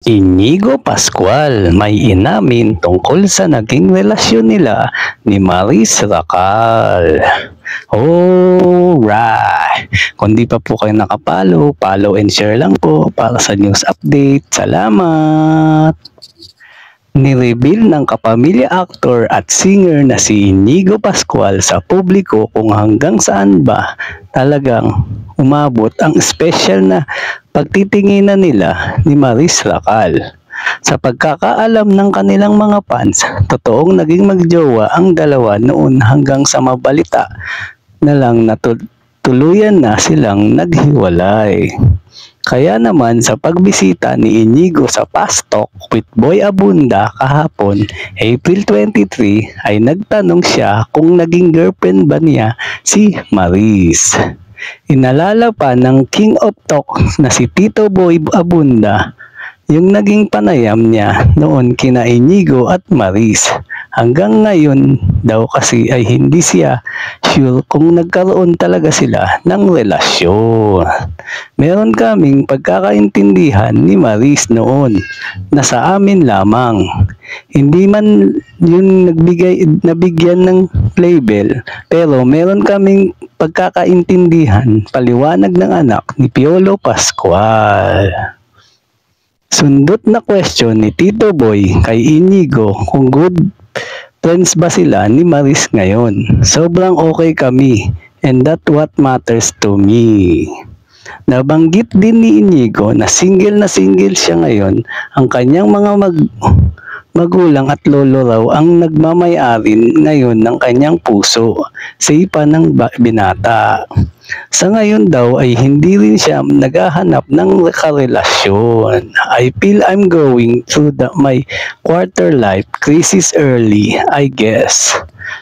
Inigo Pascual may inamin tungkol sa naging relasyon nila ni Maris Racal. Alright! Kung di pa po kayo nakapalo, follow and share lang po para sa news update. Salamat! Nireveal ng kapamilya actor at singer na si Inigo Pascual sa publiko kung hanggang saan ba talagang umabot ang special na pagtitinginan nila ni Maris Racal. Sa pagkakaalam ng kanilang mga fans, totoong naging magjowa ang dalawa noon hanggang sa mabalita na lang na tuluyan na silang naghiwalay. Kaya naman sa pagbisita ni Inigo sa Fast Talk with Boy Abunda kahapon, April 23, ay nagtanong siya kung naging girlfriend ba niya si Maris. Inalala pa ng King of Talk na si Tito Boy Abunda yung naging panayam niya noon kina Inigo at Maris. Hanggang ngayon daw kasi ay hindi siya sure kung nagkaroon talaga sila ng relasyon. Meron kaming pagkakaintindihan ni Maris noon na sa amin lamang. Hindi man yun nabigyan ng label, pero meron kaming pagkakaintindihan, paliwanag ng anak ni Piolo Pascual. Sundot na question ni Tito Boy kay Inigo kung good friends ba sila ni Maris ngayon. Sobrang okay kami and that what matters to me. Nabanggit din ni Inigo na single siya ngayon. Ang kanyang mga magulang at lolo raw ang nagmamay-ari ngayon ng kanyang puso sa ipa ng binata. Sa ngayon daw ay hindi rin siya naghahanap ng karelasyon. I feel I'm going through my quarter life crisis early, I guess.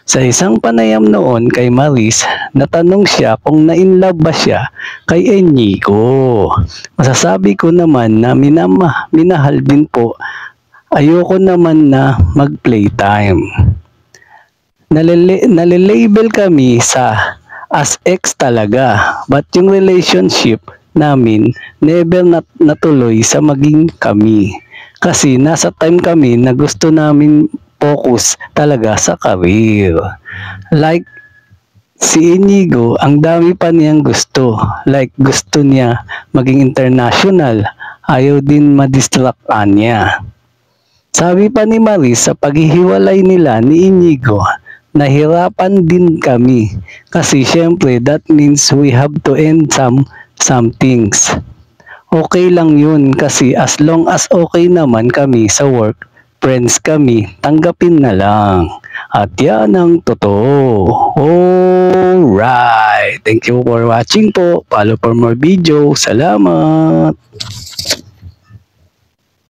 Sa isang panayam noon kay Maris, natanong siya kung na-inlove ba siya kay Inigo. Masasabi ko naman na minahal din po. Ayoko naman na mag-playtime. Nalilabel kami sa as ex talaga, but yung relationship namin never natuloy sa maging kami. Kasi nasa time kami na gusto namin focus talaga sa career. Like si Inigo, ang dami pa niyang gusto. Like gusto niya maging international, ayaw din madistract niya. Sabi pa ni Maris sa paghihiwalay nila ni Inigo, nahirapan din kami kasi syempre that means we have to end some things. Okay lang yun kasi as long as okay naman kami sa work, friends kami, tanggapin na lang. At yan ang totoo. Alright. Thank you for watching po. Follow for more video. Salamat.